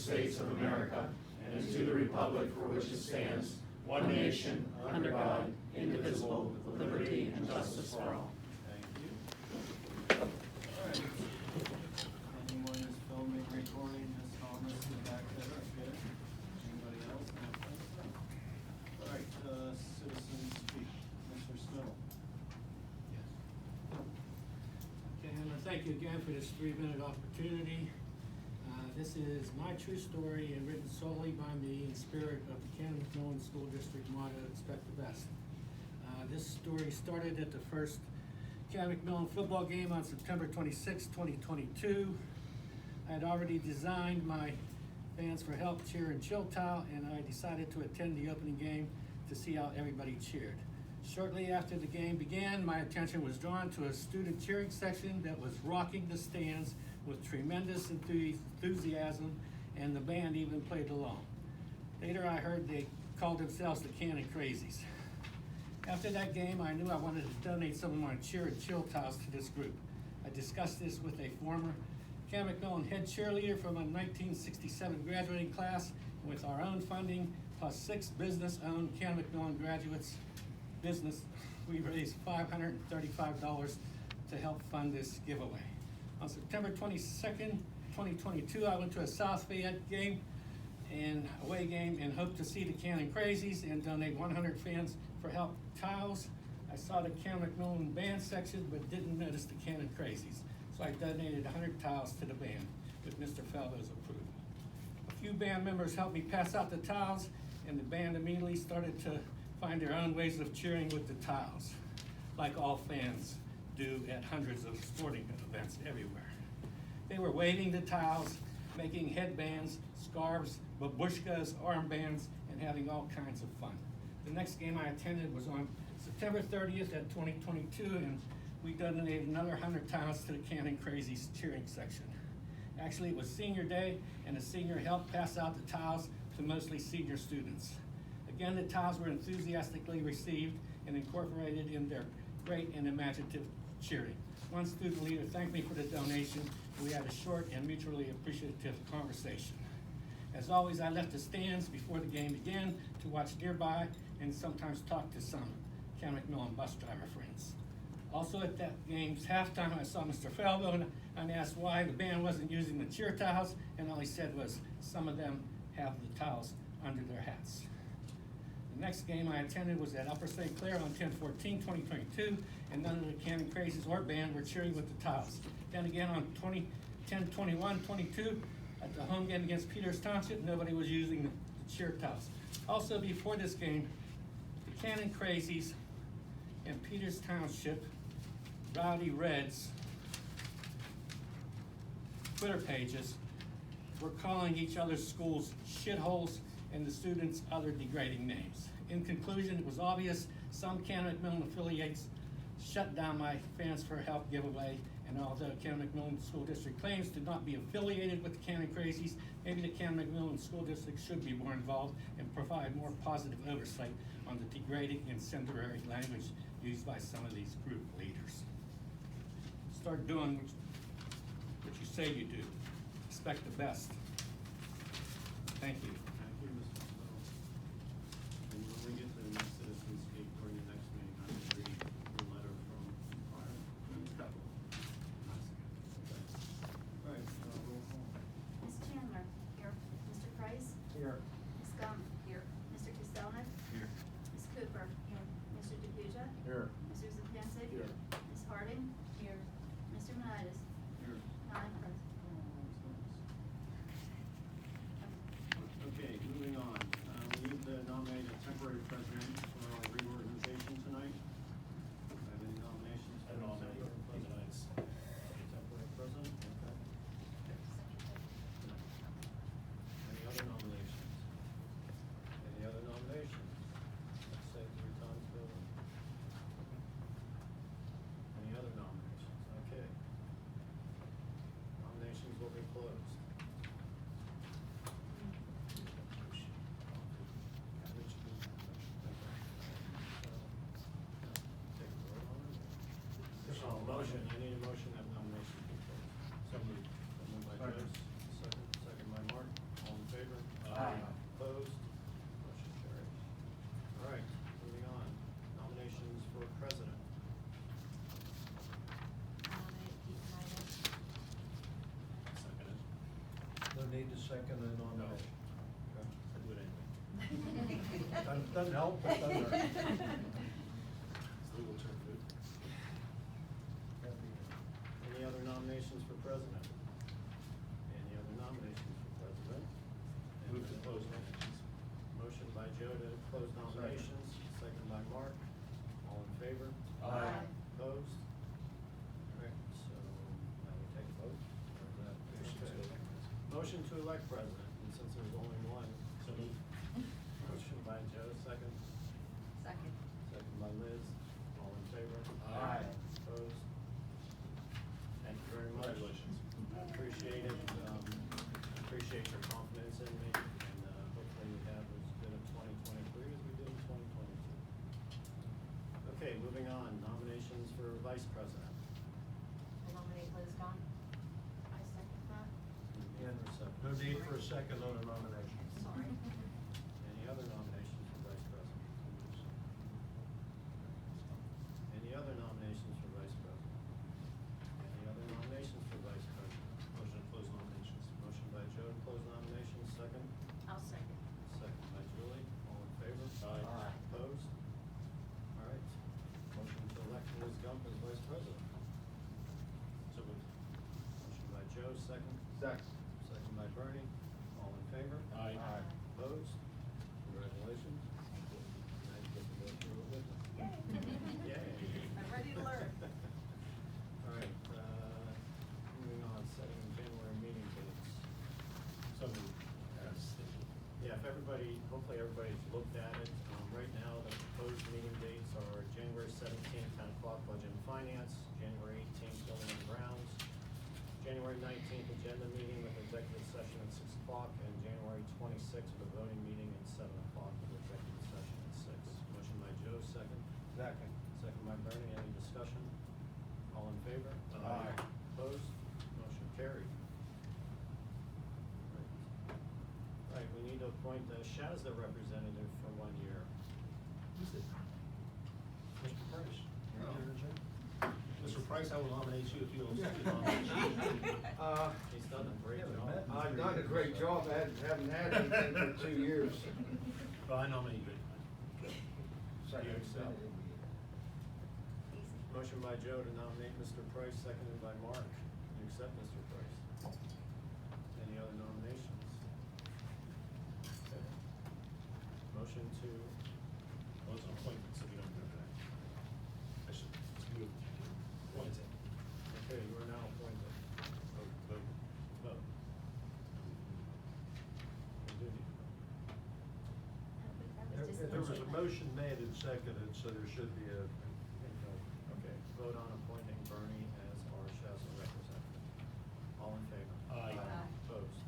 States of America and to the republic for which it stands, one nation, under God, indivisible, with liberty and justice for all. Thank you. All right. Anyone who's filming, recording, Ms. Thomas in the back there, good. Anybody else? All right, citizens speak. Mr. Snow. Okay, and thank you again for this 3-minute opportunity. This is my true story and written solely by me in spirit of the Canon-McMillan School District motto, expect the best. This story started at the first Canon-McMillan football game on September 26, 2022. I had already designed my Fans for Help cheer and chill towel, and I decided to attend the opening game to see how everybody cheered. Shortly after the game began, my attention was drawn to a student cheering section that was rocking the stands with tremendous enthusiasm, and the band even played along. Later I heard they called themselves the Canon Crazies. After that game, I knew I wanted to donate some of my cheer and chill towels to this group. I discussed this with a former Canon-McMillan head cheerleader from a 1967 graduating class, and with our own funding, plus 6 business-owned Canon-McMillan graduates, we raised $535 to help fund this giveaway. On September 22nd, 2022, I went to a South Fayette game and away game and hoped to see the Canon Crazies and donate 100 Fans for Help towels. I saw the Canon-McMillan band section but didn't notice the Canon Crazies, so I donated 100 towels to the band with Mr. Fellows' approval. A few band members helped me pass out the towels, and the band immediately started to find their own ways of cheering with the towels, like all fans do at hundreds of sporting events everywhere. They were waving the towels, making headbands, scarves, babushkas, armbands, and having all kinds of fun. The next game I attended was on September 30th at 2022, and we donated another 100 towels to the Canon Crazies cheering section. Actually, it was senior day, and the senior helped pass out the towels to mostly senior students. Again, the towels were enthusiastically received and incorporated in their great and imaginative cheering. One student leader thanked me for the donation, and we had a short and mutually appreciative conversation. As always, I left the stands before the game began to watch nearby and sometimes talk to some Canon-McMillan bus driver friends. Also at that game's halftime, I saw Mr. Fellow and asked why the band wasn't using the cheer towels, and all he said was, some of them have the towels under their hats. The next game I attended was at Upper St. Clair on 10/14/2022, and none of the Canon Crazies or band were cheering with the towels. Then again on 10/21/22 at the home game against Peters Township, nobody was using the cheer towels. Also before this game, the Canon Crazies and Peters Township Rowdy Reds Twitter pages were calling each other's schools shitholes and the students other degrading names. In conclusion, it was obvious some Canon-McMillan affiliates shut down my Fans for Help giveaway, and although Canon-McMillan School District claims to not be affiliated with the Canon Crazies, maybe the Canon-McMillan School District should be more involved and provide more positive oversight on the degrading incendiary language used by some of these group leaders. Start doing what you say you do. Expect the best. Thank you. Thank you, Mr. Snow. And when we get to the next citizen speak for your next meeting, I will read the letter from fire. Okay. All right, roll call. Ms. Chandler? Here. Mr. Price? Here. Ms. Gum? Here. Mr. Castelnick? Here. Ms. Cooper? Here. Mr. DePuja? Here. Mr. Zepancic? Here. Ms. Harding? Here. Mr. Monitis? Here. 9 present. Okay, moving on. We need to nominate a temporary president for our reorganization tonight. Do I have any nominations? I nominate presidents. Temporary president, okay. Any other nominations? second the nomination. I'll do it anyway. Doesn't help, but doesn't hurt. It's legal term food. Any other nominations for president? Any other nominations for president? Move to close nominations. Motion by Joe to close nominations, second by Mark. All in favor? Aye. Opposed? All right, so now we take a vote. Or is that- Motion to elect president. Motion to elect president, and since there's only one. So moved. Motion by Joe, second. Second. Second by Liz. All in favor? Aye. Opposed? Thank you very much. Congratulations. I appreciate it. Appreciate your confidence in me, and hopefully we have as good a 2023 as we did in 2022. Okay, moving on. Nominations for vice president. I nominate Liz Gahn. I second that. And no need for a second on the nomination. Sorry. Any other nominations for vice president? Any other nominations for vice president? Any other nominations for vice president? Motion to close nominations. Motion by Joe to close nominations, second. I'll second. Second by Julie. All in favor? Aye. Opposed? All right. Motion to elect Liz Gump as vice president. So moved. Motion by Joe, second. Second. Second by Bernie. All in favor? Aye. Opposed? Congratulations. Now you get to go through it with them. Yay. I'm ready to learn. All right, moving on, setting January meeting dates. So moved. As stated. Yeah, if everybody, hopefully everybody's looked at it. Right now, the proposed meeting dates are January 17th, 10 o'clock, budget and finance, January 18th, building and grounds, January 19th, agenda meeting with executive session at 6 o'clock, and January 26th, with a voting meeting at 7 o'clock with executive session at 6. Motion by Joe, second. Second. Second by Bernie, any discussion? All in favor? Aye. Opposed? Motion carried. All right, we need to appoint a Shazda representative for 1 year. Who's it? Mr. Price. you're here, Jim? Mr. Price, I will nominate you if you'll Yeah. stick on it. He's done a great Yeah, job. Matt. I've done a great job, I haven't had anything for 2 years. Well, I nominate you. You accept? Motion by Joe to nominate Mr. Price, seconded by Mark. You accept, Mr. Price? Any other nominations? Okay. Motion to, Well, it's an appointment, so we don't have that. I should, you appointed. okay, you are now appointed. Vote. Vote. We do need to vote. There was a motion made and seconded, so there should be a. Okay, vote on appointing Bernie as our Shazza representative. All in favor? Aye. Opposed?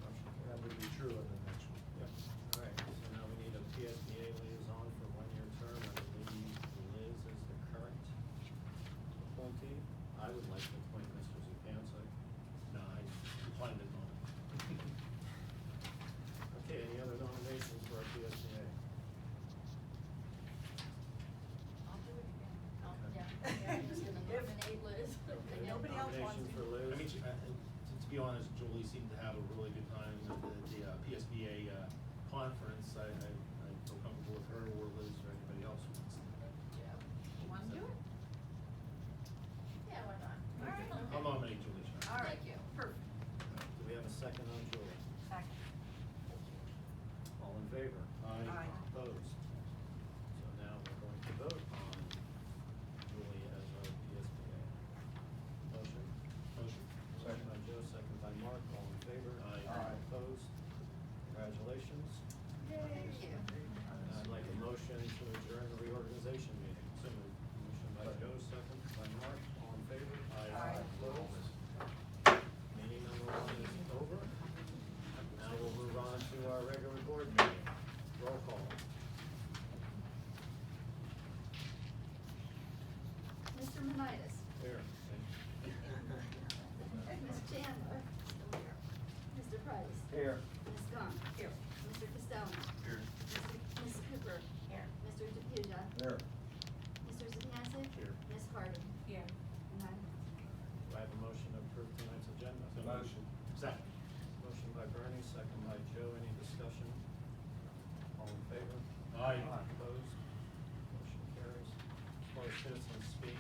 Motion That carried. would be true in the next one. Yep. All right, so now we need a PSBA liaison for 1 year term. I believe Liz is the current appointee. I would like to appoint Mr. Zupansik. No, I declined it on. Okay, any other nominations for our PSBA? I'll do it again. Oh, Okay. yeah, I'm just gonna nominate Liz. Okay, Nobody else wants Nomination to. for Liz. I mean, to be honest, Julie seemed to have a really good time at the PSBA conference. I feel comfortable with her or Liz or anybody else who wants to. Yeah. You wanna do it? Yeah, why not? All right. I'll nominate Julie. Sure. All right, perfect. Do we have a second on Julie? Second. All in favor? Aye. Opposed? So now we're going to vote on Julie as our PSBA. Motion? Motion. Motion by Joe, second by Mark, all in favor? Aye. Opposed? Congratulations. Thank you. I'd like a motion to adjourn the reorganization meeting. So moved. Motion by Joe, second by Mark, all in favor? Aye. Opposed? Meeting number 1 is over. Now we'll move on to our regular board meeting. Roll call. Mr. Menitis. Here. Ms. Chandler. Still here. Mr. Price. Here. Ms. Gahn. Here. Mr. Costello. Here. Ms. Cooper. Here. Mr. DePuja. There. Mr. Zupansik. Here. Ms. Harding. Here. And I'm Do I have a motion to approve tonight's agenda? So motion. Second. Motion by Bernie, Joe, any discussion? All in favor? Aye. Opposed? Motion carries. As far as citizens speak,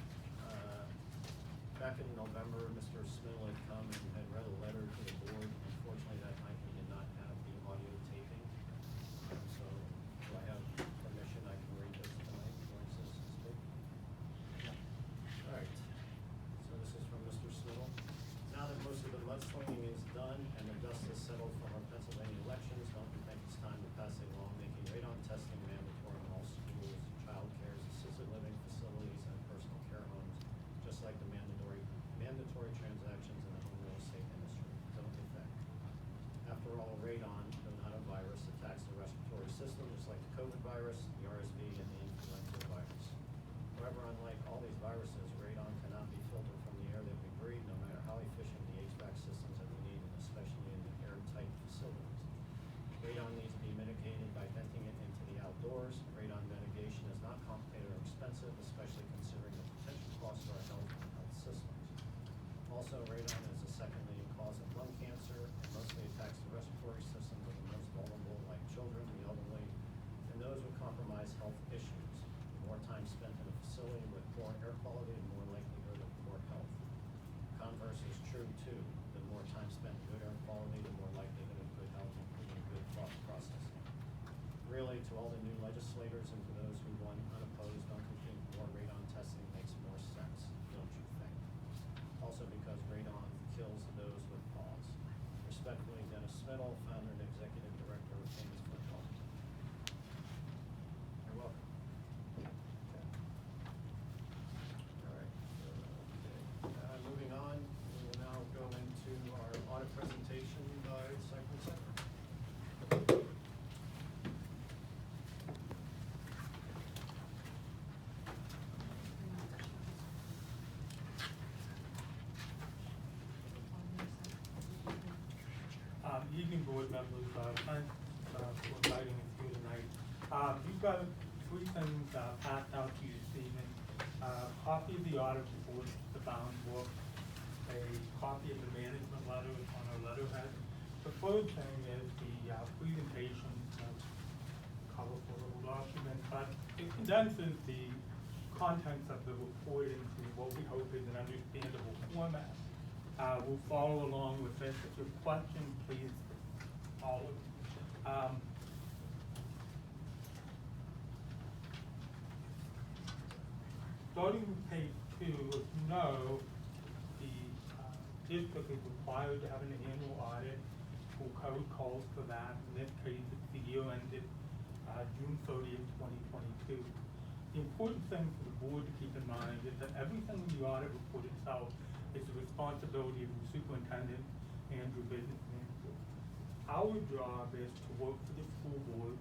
back in November, Mr. Smith had come and had read a letter to the board. Unfortunately, that night we did not have the audio taping. So do I have permission? I can read this tonight during citizens speak? All right. So this is from Mr. Smith. Now that most of the mudslinging is done and the dust has settled from our Pennsylvania elections, don't we think it's time to pass a law making radon testing mandatory in all schools, child cares, assisted living facilities, and personal care homes, just like the mandatory transactions in the home real estate industry? Don't you think? After all, radon, though not a virus, attacks the respiratory system just like the COVID virus, the RSV, and the influenza virus. However, unlike all these viruses, radon cannot be filtered from the air that we breathe, no matter how efficient the HVAC systems that we need, and especially in the airtight facilities. Radon needs to be mitigated by venting it into the outdoors. Radon mitigation is not complicated or expensive, especially considering the potential cost to our health and health systems. Also, radon is a second leading cause of lung cancer and mostly attacks the respiratory systems of the most vulnerable, like children, the elderly, and those with compromised health issues. The more time spent in a facility with poor air quality, the more likelihood of poor health. Converse is true too. The more time spent in good air quality, the more likelihood of good health, including good thought processing. Really, to all the new legislators and to those who won unopposed, don't you think more radon testing makes more sense, don't you think? Also because radon kills those with cause. Respectfully, Dennis Smithall, founder and executive director of Famous Football. You're welcome. Okay. All right. Moving on, we will now go into our audit presentation by Cycling Center. Evening board members, thanks for inviting us here tonight. You've got three things passed out to you this evening. Copy of the audit report, the bound book, a copy of the management letter on our letterhead. The third thing is the presentation, colorful little document, but it condenses the contents of the report into what we hope is an understandable format. We'll follow along with this. If you have questions, please follow. Starting with page 2, as you know, the district is required to have an annual audit. Full code calls for that. In this case, it's the year ended June 30th, 2022. The important thing for the board to keep in mind is that everything in the audit report itself is the responsibility of the superintendent and your business manager. Our job is to work for the school board,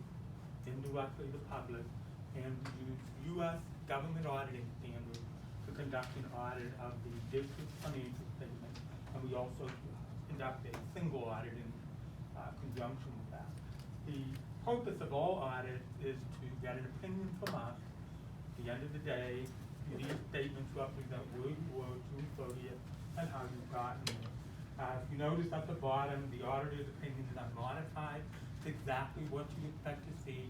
indirectly the public, and use U.S. government auditing standards to conduct an audit of the district's financial statement, and we also conduct a single audit in conjunction with that. The purpose of all audits is to get an opinion from us. At the end of the day, these statements represent where you were June 30th and how you've gotten there. If you notice at the bottom, the auditor's opinion is unmodified. It's exactly what you expect to see.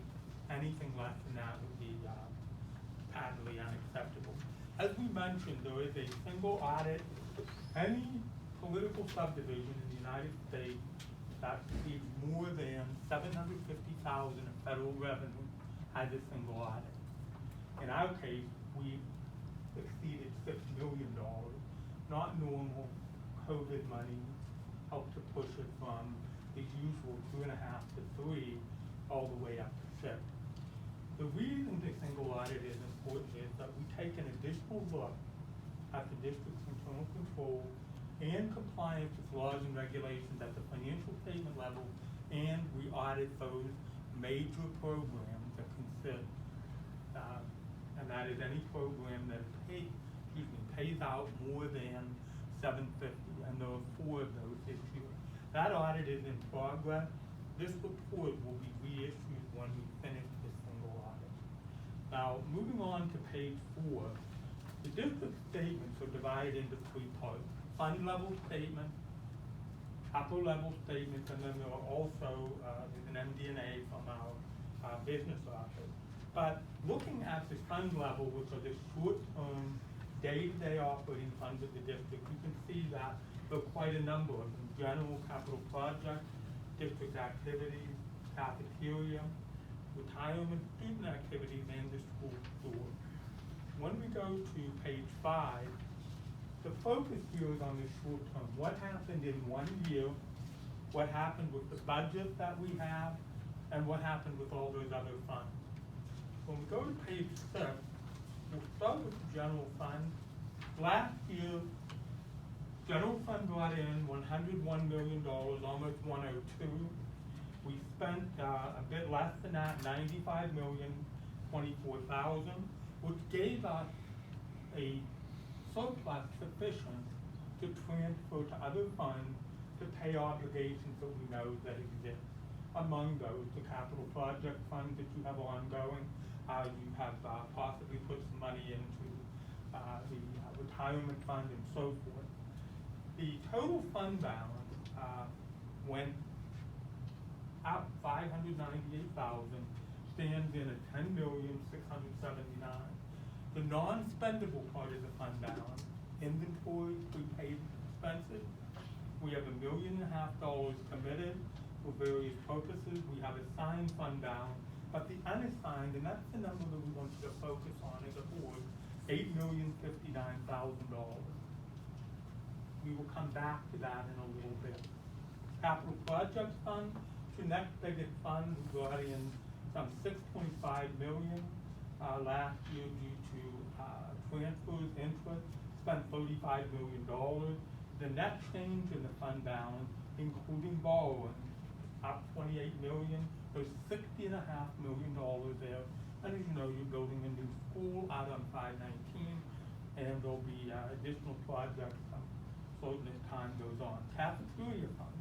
Anything less than that would be patently unacceptable. As we mentioned, there is a single audit. Any political subdivision in the United States that receives more than $750,000 in federal revenue has a single audit. In our case, we exceeded $6 million. Not normal. COVID money helped to push it from the usual 2.5 to 3 all the way up to 6. The reason the single audit is important is that we take an additional look at the district's internal control and compliance with laws and regulations at the financial statement level, and we audit those major programs that consist, and that is any program that pays out more than $750, and there are 4 of those this year. That audit is in progress. This report will be reissued when we finish this single audit. Now, moving on to page 4, the district statements are divided into 3 parts: fund level statement, upper level statements, and then there are also, there's an MD&A from our business office. But looking at the fund level, which are the short-term, day-to-day operating funds of the district, you can see that there are quite a number of them: general capital projects, district activities, cafeteria, retirement, student activities, and the school store. When we go to page 5, the focus here is on the short term. What happened in 1 year, what happened with the budget that we have, and what happened with all those other funds. When we go to page 6, we'll start with the general fund. Last year, general fund brought in $101 million, almost 102. We spent a bit less than that, $95,024,000, which gave us a surplus sufficient to transfer to other funds to pay obligations that we know that exist. Among those, the capital project fund that you have ongoing, you have possibly put some money into the retirement fund and so forth. The total fund balance went up $598,000, stands in at $10,679,000. The non-spendable part of the fund balance, inventory, prepaid expenses, we have $1.5 million committed for various purposes. We have assigned fund balance, but the unassigned, and that's the number that we want you to focus on as a board, $8,059,000. We will come back to that in a little bit. Capital projects fund, the next biggest fund, we brought in some $6.5 million last year due to transfers, interest, spent $35 million. The net change in the fund balance, including borrowing, up $28 million. There's $60.5 million there. And as you know, you're building a new school out on 519, and there'll be additional projects floating as time goes on. Cafeteria fund.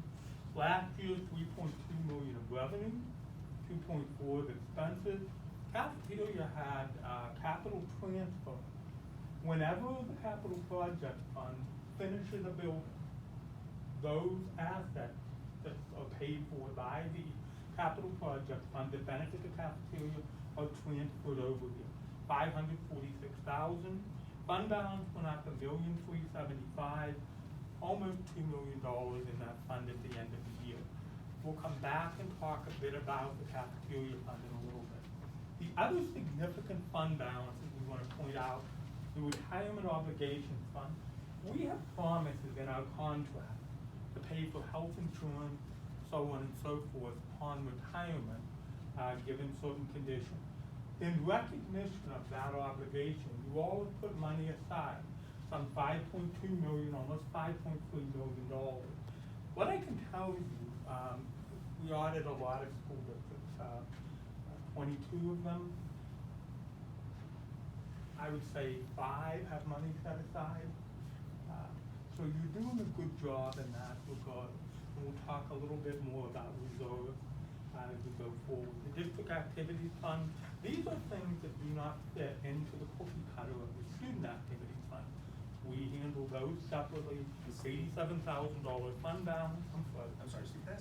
Last year, $3.2 million of revenue, 2.4 of expenses. Cafeteria had capital transfer. Whenever the capital project fund finishes a building, those assets that are paid for by the capital project fund that benefit the cafeteria are transferred over here. $546,000. Fund balance went up $1,375,000, almost $2 million in that fund at the end of the year. We'll come back and talk a bit about the cafeteria fund in a little bit. The other significant fund balances we want to point out, the retirement obligations fund. We have promises in our contract to pay for health insurance, so on and so forth, upon retirement, given certain conditions. In recognition of that obligation, you all have put money aside, some $5.2 million, almost $5.3 million. What I can tell you, we audit a lot of school districts, 22 of them. I would say 5 have money set aside. So you're doing a good job in that regard. And we'll talk a little bit more about reserves as we go forward. The district activities fund, these are things that do not fit into the cookie cutter of the student activities fund. We handle those separately. $87,000 fund balance. I'm sorry, Steve, I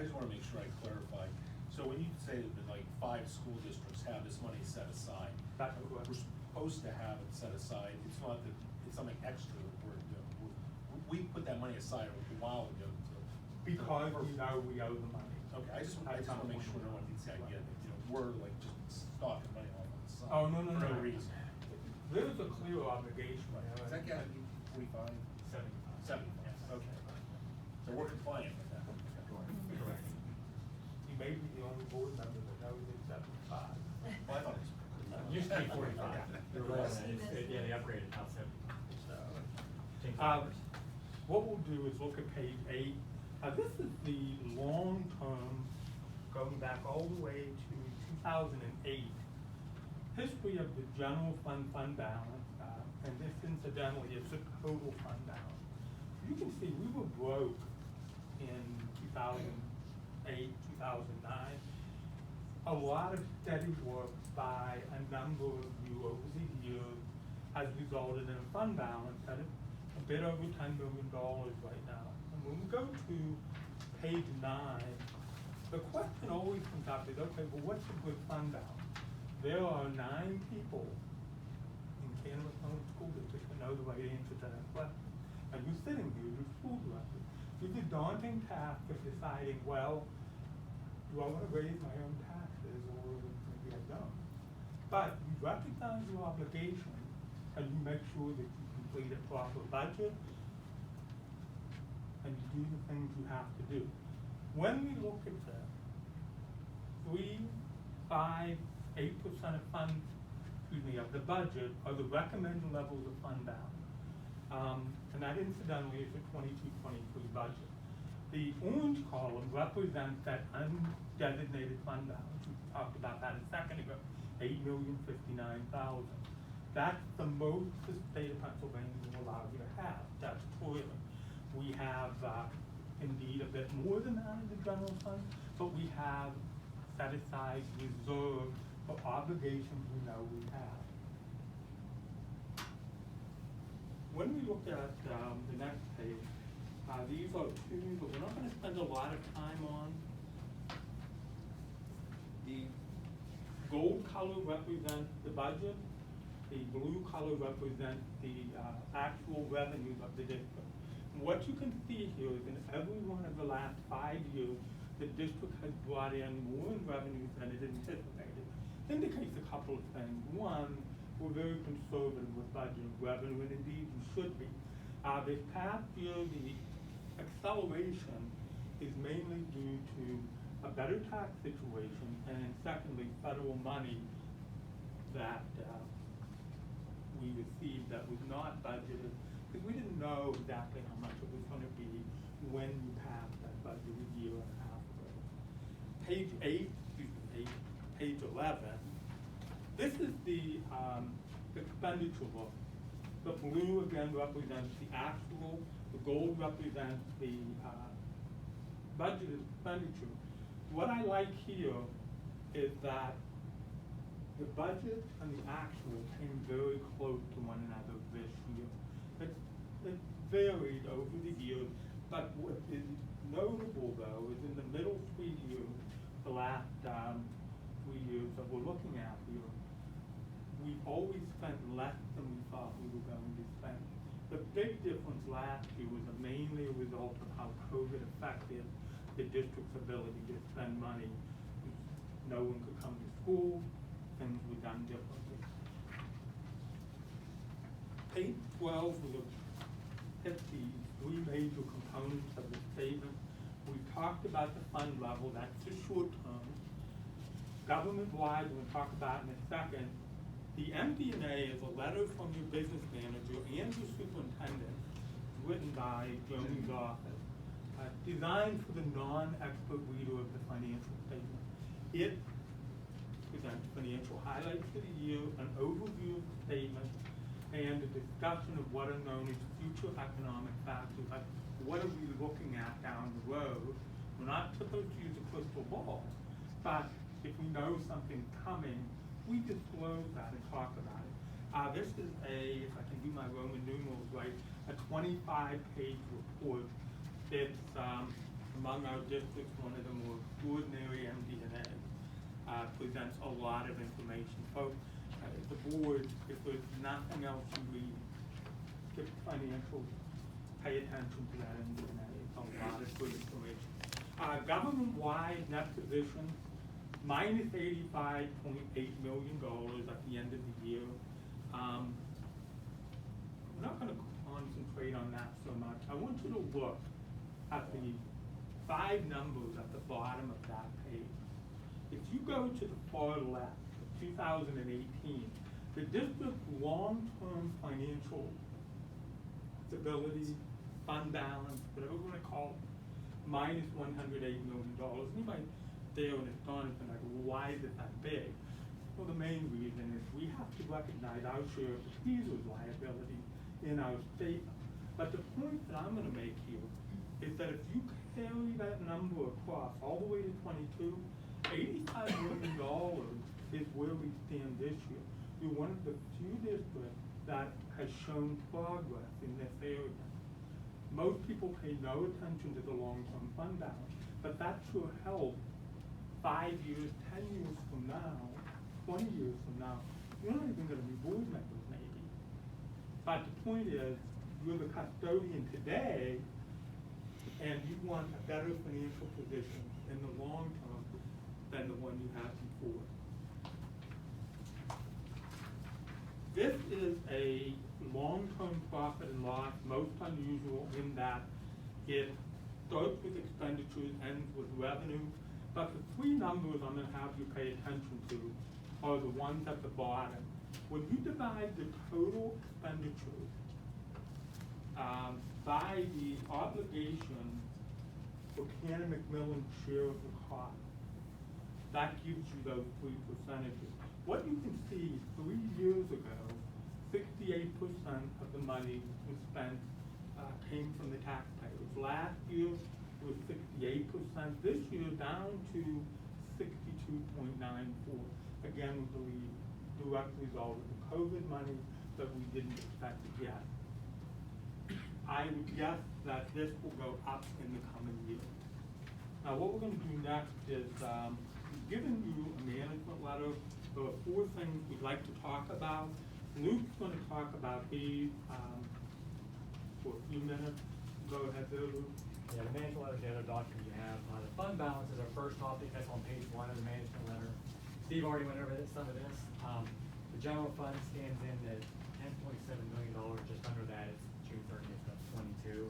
just want to make sure I clarify. So when you say that like 5 school districts have this money set aside, That's correct. we're supposed to have it set aside. It's not that it's something extra that we put that money aside a while ago. Because we know we owe the money. Okay, I just want to make sure no one thinks I get it. We're like just stocking money off on the side. Oh, no, no, for no. no reason. There's a clear obligation. Is that got to be 45? 75. Okay. So we're compliant with that. Correct. You may be the only board member that knows it's 75. Well, I thought it was. Used to be 45. Yeah, they upgraded now 75. So, change the numbers. What we'll do is look at page 8. This is the long term, going back all the way to 2008, history of the general fund balance, and this incidentally is the total fund balance. You can see we were broke in 2008, 2009. A lot of steady work by a number of you over the years has resulted in a fund balance that is a bit over $10 million right now. And when we go to page 9, the question always comes up is, okay, well, what's a good fund balance? There are 9 people in Canon-McMillan School District that know the right answer to that question. And you're sitting here, you're school director. It's a daunting task of deciding, well, do I want to raise my own taxes or maybe I don't? But you recognize your obligation and you make sure that you complete a proper budget and you do the things you have to do. When we look at the 3, 5, 8% of of the budget are the recommended levels of fund balance. And that incidentally is the 22-23 budget. The orange column represents that undesignated fund balance. We talked about that a second ago, $8,059,000. That's the most the state of Pennsylvania will allow you to have. That's clear. We have indeed a bit more than that in the general fund, but we have set aside reserve for obligations we know we have. When we look at the next page, these are two that we're not going to spend a lot of time on. The gold color represents the budget. The blue color represents the actual revenues of the district. And what you can see here is in every one of the last 5 years, the district has brought in more in revenues than it anticipated. Indicates a couple of things. One, we're very conservative with budgeting revenue, and indeed we should be. This past year, the acceleration is mainly due to a better tax situation, and secondly, federal money that we received that was not budgeted, because we didn't know exactly how much it was going to be when you passed that budget a year and a half ago. Page 11, this is the expenditure book. The blue again represents the actual, the gold represents the budgeted expenditure. What I like here is that the budget and the actual came very close to one another this year. It varied over the years, but what is notable though is in the middle 3 years, the last 3 years that we're looking at here, we've always spent less than we thought we were going to spend. The big difference last year was mainly a result of how COVID affected the district's ability to spend money. No one could come to school, things were done differently. Page 12 will hit the 3 major components of the statement. We've talked about the fund level, that's the short term. Government-wide, we'll talk about in a second. The MD&A is a letter from your business manager and your superintendent, written by Joni's office, designed for the non-expert reader of the financial statement. It presents financial highlights for the year, an overview of the statement, and a discussion of what are known as future economic factors, like what are we looking at down the road. We're not supposed to use a crystal ball, but if we know something's coming, we disclose that and talk about it. This is if I can do my Roman numerals right, a 25-page report. It's, among our districts, one of the more extraordinary MD&A. Presents a lot of information. Folks, the board, if there's nothing else you read, get financial, pay attention to that MD&A. It's a lot of good information. Government-wide net position, minus $85.8 million at the end of the year. We're not going to concentrate on that so much. I want you to look at the 5 numbers at the bottom of that page. If you go to the far left, 2018, the district's long-term financial stability, fund balance, whatever we want to call it, minus $108 million. And you might stare in astonishment like, why is it that big? Well, the main reason is we have to recognize our share of the Caesar's liability in our statement. But the point that I'm going to make here is that if you carry that number across all the way to 22, $85 million is where we stand this year. You're one of the few districts that has shown progress in this area. Most people pay no attention to the long-term fund balance, but that sure helps 5 years, 10 years from now, 20 years from now. You're not even gonna be board members maybe. But the point is, you're the custodian today, and you want a better financial position in the long term than the one you had before. This is a long-term profit and loss, most unusual in that it starts with expenditures, ends with revenue. But the three numbers I'm gonna have you pay attention to are the ones at the bottom. When you divide the total expenditures by the obligation for Canon-McMillan share of the cost, that gives you those three percentages. What you can see, 3 years ago, 68% of the money was spent, came from the taxpayers. Last year was 68%. This year down to 62.94. Again, we believe direct result of the COVID money that we didn't expect to get. I would guess that this will go up in the coming year. Now, what we're going to do next is given you a management letter. There are 4 things we'd like to talk about. Luke's going to talk about these for a few minutes. Go ahead there, Luke. Yeah, the management letter is the other document you have. The fund balance is our first topic. That's on page 1 of the management letter. Steve already went over some of this. The general fund stands in at $10.7 million. Just under that, it's June 30th of 22.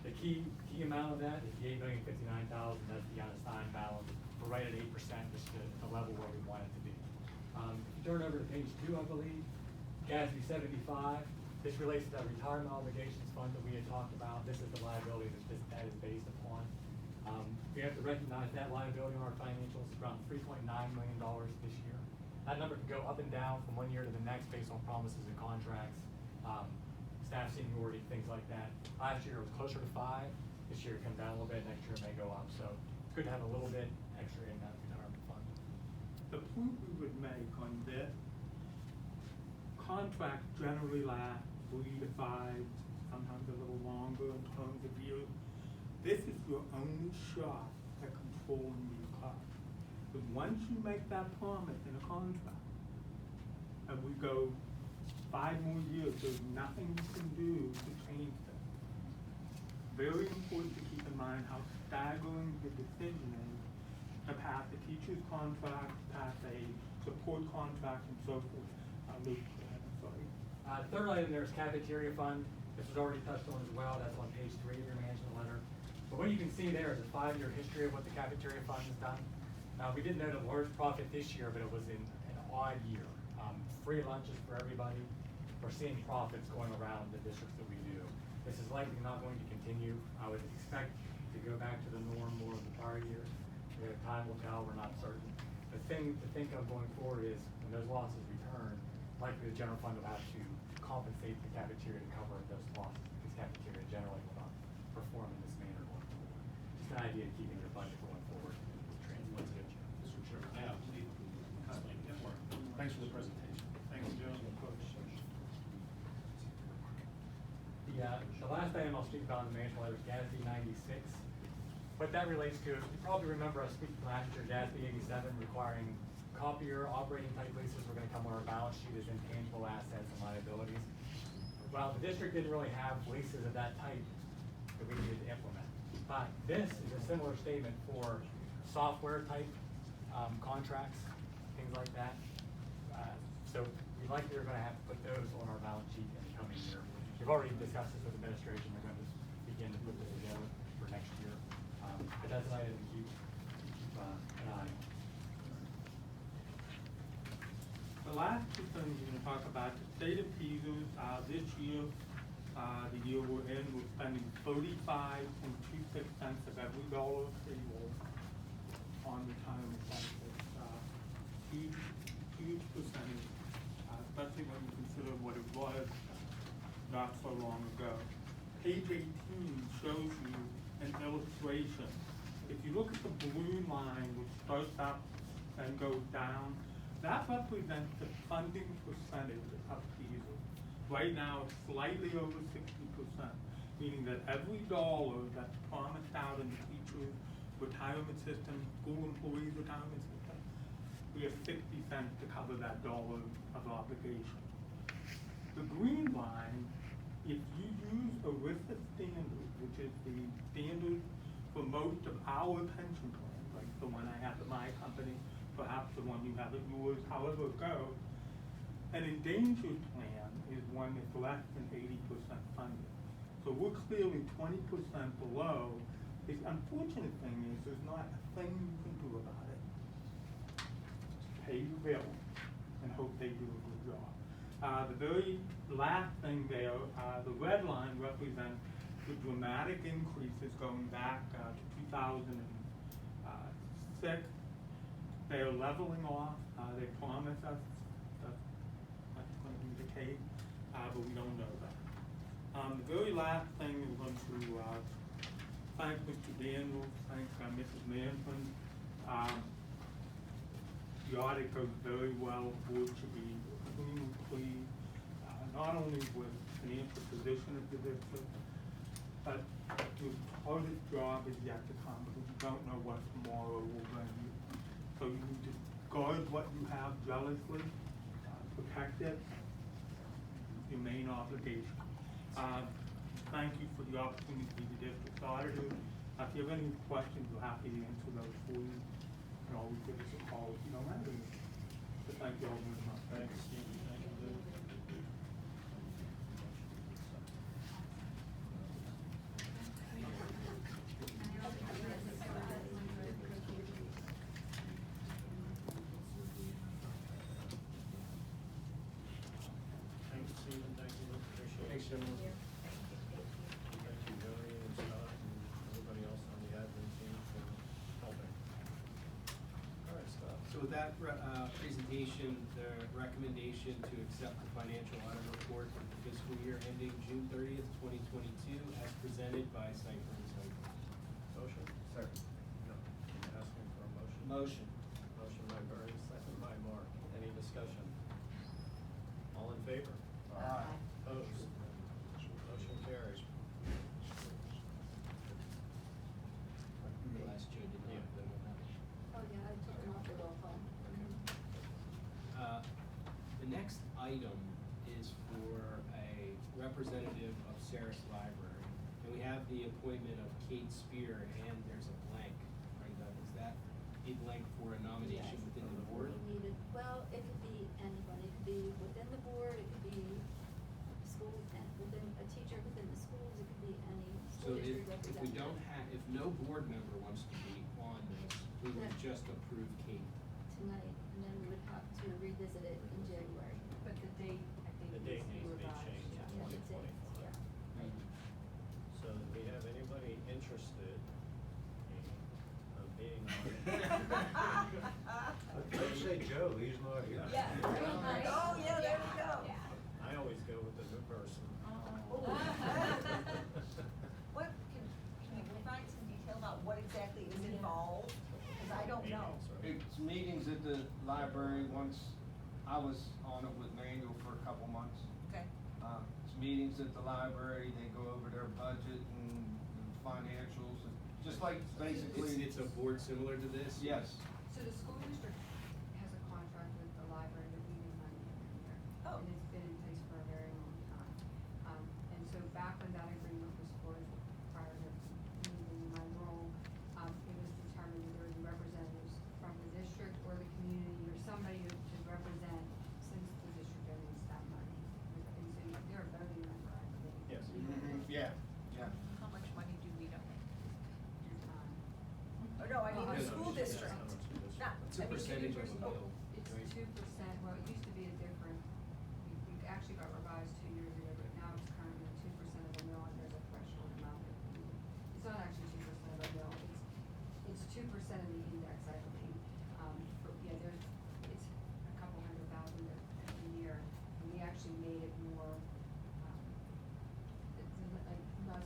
The key amount of that is the $8,059,000. That's the unassigned balance. We're right at 8%, just the level where we want it to be. If you turn over to page 2, I believe, GASB 75. This relates to the retirement obligations fund that we had talked about. This is the liability that is based upon. We have to recognize that liability on our financials is around $3.9 million this year. That number can go up and down from one year to the next based on promises and contracts, staff seniority, things like that. Last year it was closer to 5. This year it comes down a little bit. Next year it may go up. So it's good to have a little bit extra in that retirement fund. The point we would make on this, contracts generally last 3 to 5, sometimes a little longer in terms of years. This is your only shot at controlling these costs. But once you make that promise in a contract, and we go 5 more years, there's nothing you can do to change that. Very important to keep in mind how staggering the decision is to pass a teacher's contract, pass a support contract, and so forth. Luke, go ahead, I'm sorry. The third item there is cafeteria fund. This was already touched on as well. That's on page 3 of your management letter. But what you can see there is a 5-year history of what the cafeteria fund has done. Now, we did note a large profit this year, but it was in an odd year. Free lunches for everybody. We're seeing profits going around the districts that we do. This is likely not going to continue. I would expect to go back to the norm more of the prior years. Time will tell, we're not certain. The thing to think of going forward is when those losses return, likely the general fund will have to compensate the cafeteria to cover those losses, because cafeteria generally will not perform in this manner going forward. Just an idea of keeping your budget going forward translates good. Mr. Chairman, I believe thanks for the presentation. Thanks, Joe. The last item I'll speak about in the management letter is GASB 96. What that relates to, you probably remember us speaking last year, GASB 87 requiring copier operating type leases were going to come on our balance sheet as intangible assets and liabilities. Well, the district didn't really have leases of that type that we needed to implement. But this is a similar statement for software type contracts, things like that. So we likely are going to have to put those on our balance sheet in the coming year. We've already discussed this with administration. They're going to begin to put this together for next year. But that's an item to keep an eye on. The last 2 things we're going to talk about, the state of Peters, this year, the year we're in, we're spending 35.26 cents of every dollar of payroll on retirement benefits. Huge percentage, especially when you consider what it was not so long ago. Page 18 shows you an illustration. If you look at the blue line, which starts up and goes down, that represents the funding percentage of Peters. Right now, it's slightly over 60%. meaning that every dollar that's promised out in the teacher's retirement system, school employees' retirement system, we have 60 cents to cover that dollar of obligation. The green line, if you use ERISA standard, which is the standard for most of our pension plans, like the one I have at my company, perhaps the one you have at yours, however it goes, an endangered plan is one that's less than 80% funded. So we're clearly 20% below. The unfortunate thing is there's not a thing you can do about it. Pay your bill and hope they do a good job. The very last thing there, the red line represents the dramatic increases going back to 2006. They are leveling off. They promise us that's going to be the case, but we don't know that. The very last thing we're going to thank Mr. Daniels, thank Mrs. Manson. The audit goes very well. The board should be extremely pleased, not only with the financial position of the district, but the hardest job is yet to come because you don't know what tomorrow will bring you. So you need to guard what you have jealously, protect it, your main obligation. Thank you for the opportunity to be the district auditor. If you have any questions, we're happy to answer those for you. You can always give us a call if you don't have any. But thank you all very much. Thanks, Steve. Thank you, Lou. Thank you, Stephen. Thank you, Lou. Appreciate it. Thanks, gentlemen. Thank you, Jody and Scott and everybody else on the admin team for helping. All right, Scott. So with that presentation, the recommendation to accept the financial audit report for the fiscal year ending June 30th, 2022, as presented by Cipher and Cipher. Motion? Second. No. Asking for a motion? Motion. Motion by Bernie, second by Mark. Any discussion? All in favor? Aye. Opposed? Motion carries. Realized Joe did not Yeah. vote on that. Oh, yeah, I took them off the roll call. The next item is for a representative of Saris Library. And we have the appointment of Kate Spear, and there's a blank, right? Is that a blank for a nomination Yes. within the board? We needed, well, it could be anybody, it could be within the board, it could be school, and within, a teacher within the schools, it could be any So school if district we representative. don't have, if no board member wants to be on this, we would Yeah. just approve Kate. Tonight, and then we would have to revisit it in January. But the date, I think, The date needs to be revised. changed to Yeah, the 2024. dates, yeah. So do we have anybody interested in being on? Don't say Joe, he's not here. Yeah. Oh, yeah, there we go. I always go with the new person. What, can you provide some detail about what exactly is involved? Because I don't know. Meetings, or- It's meetings at the library. Once I was on it with Manuel for a couple months. Okay. It's meetings at the library. They go over their budget and financials, and just like basically. It's a board similar to this? Yes. So the school district has a contract with the library that we give money every year. Oh. And it's been in place for a very long time. And so back when that agreement was forged, prior to me in my role, it was determined that there would be representatives from the district or the community or somebody to represent, since the district donates that money. And so they're a voting member, I believe. Yes. Yeah, yeah. How much money do we donate? Um, Oh, no, I mean the No, school no, it's just district. how much the district- Not, It's I a mean, percentage of a oh, bill. It's right? 2%, well, it used to be a different, we actually got revised 2 years ago, but now it's currently 2% of the mill, and there's a threshold amount that we, it's not actually 2% of the mill, it's 2% of the index, I believe. There's, it's a couple $100,000 every year, and we actually made it more,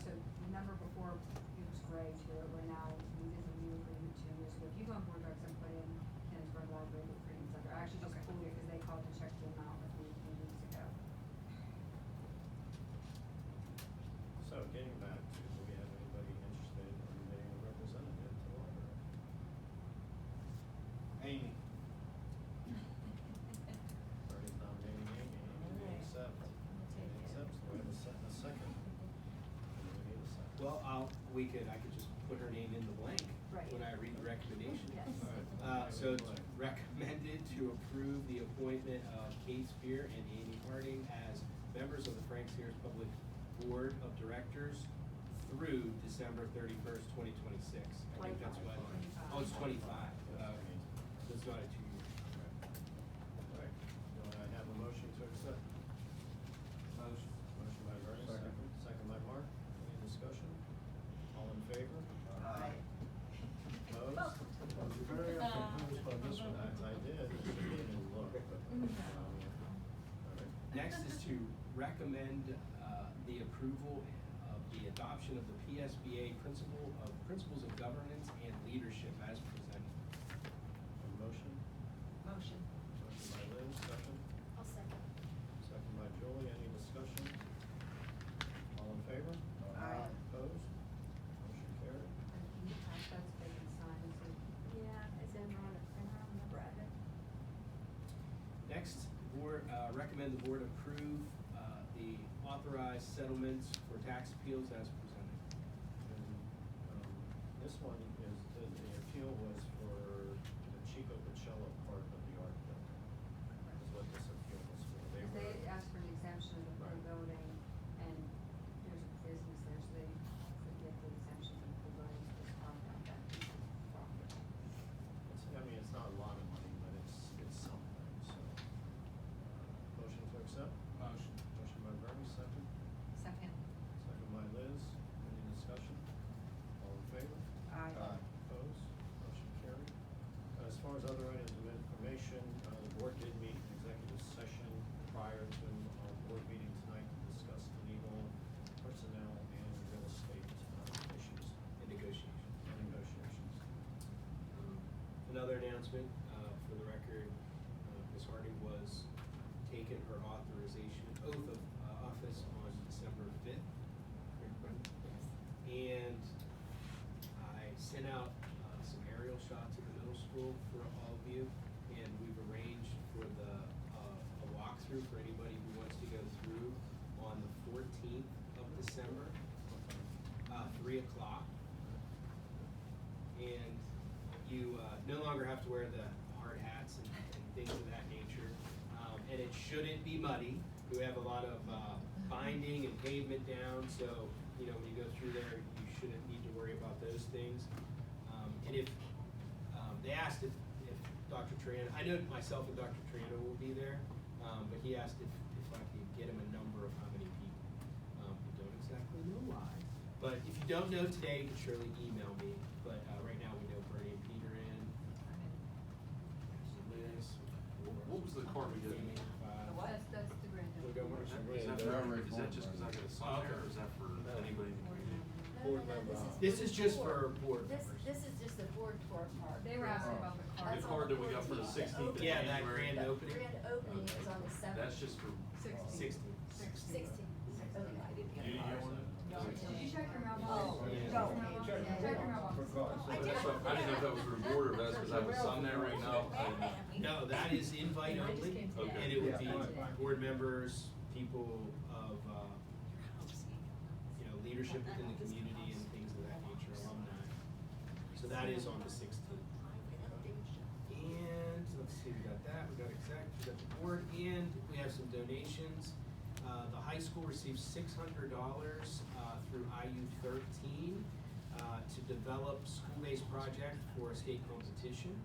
so the number before, it was gray to it, where now, we did a new agreement 2 years ago. If you go on board docs and put in Kennisburg Library Premium Center, I actually just Okay. pulled it because they called to check the amount a few weeks ago. I could just put her name in the blank Right. when I read the recommendation. Yes. So it's recommended to approve the appointment of Kate Spear and Amy Harding as members of the Frank Sears Public Board of Directors through December 31st, 2026. I think that's what, oh, it's 25. So it's not a 2-year. All right, do I have a motion to accept? Motion. Motion by Bernie, second by Mark. Any discussion? All in favor? Aye. Opposed? Very confused by this one. I did, I didn't even look, but. All right. Next is to recommend the approval of the adoption of the PSBA principles of governance and leadership as presented. A motion? Motion. Motion by Liz, second. I'll second. Second by Julie, any discussion? All in favor? Aye. Opposed? Motion carried. That's big and signed, so. Yeah, it's in on it, and I don't remember it. Next, recommend the board approve the authorized settlements for tax appeals as presented. And, this one is, the appeal was for the Chico Pacello part of the art building. Is what this appeal was for. They asked for an exemption of the full Right. building, and there's a business there, so they could get the exemption from the full building, so just carve out that piece of property. I mean, it's not a lot of money, but it's something, so. Motion to accept? Motion. Motion by Bernie, second. Second. Second by Liz. Any discussion? All in favor? Aye. Opposed? Motion carried. As far as other items of information, the board did meet in executive session prior to our board meeting tonight to discuss legal, personnel, and real estate issues And negotiation. and negotiations. Another announcement, for the record, Ms. Harding was taken her authorization, oath of office on December 5th. And I sent out some aerial shots of the middle school for all of you, and we've arranged for a walkthrough for anybody who wants to go through on the 14th of December, 3 o'clock. And you no longer have to wear the hard hats and things of that nature. And it shouldn't be muddy. We have a lot of binding and pavement down, so when you go through there, you shouldn't need to worry about those things. And if they asked if Dr. Triano, I know myself and Dr. Triano will be there, but he asked if I could get him a number of how many people. We don't exactly know why. But if you don't know today, you can surely email me. But right now we know Bernie and Peter in. Liz. What was the car we did? That's the grand. We'll go with some Is that just because I got a son Oh, okay. there, or is that for anybody in the community? No, This is just for board This members. is just the board tour part. They were asking about the car. The card that we got for the 16th of Yeah, that January. grand opening. Grand opening is on the 7th. That's just for, 16. 16th. Okay. you didn't get one? Did you check your mailbox? Oh, Yeah. no. Check your mailbox. I didn't know if that was for the board or if that's because I have a son there right now. I didn't know. No, that is invite only, Okay. and it would be board members, people of, leadership within the community and things of that nature, alumni. So that is on the 16th. And, let's see, we got that, we got exec, we got the board, and we have some donations. The high school receives $600 through IU 13 to develop school-based project for a state competition.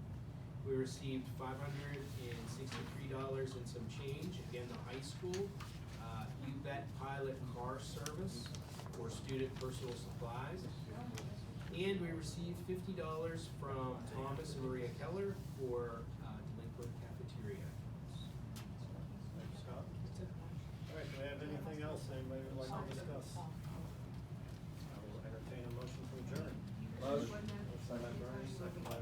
We received $563 and some change, again, the high school. UBET pilot car service for student personal supplies. And we received $50 from Thomas and Maria Keller for delinquent cafeteria. Thanks, Scott. All right, do we have anything else anybody would like to discuss? I will entertain a motion to adjourn. Motion. Second by Bernie, second by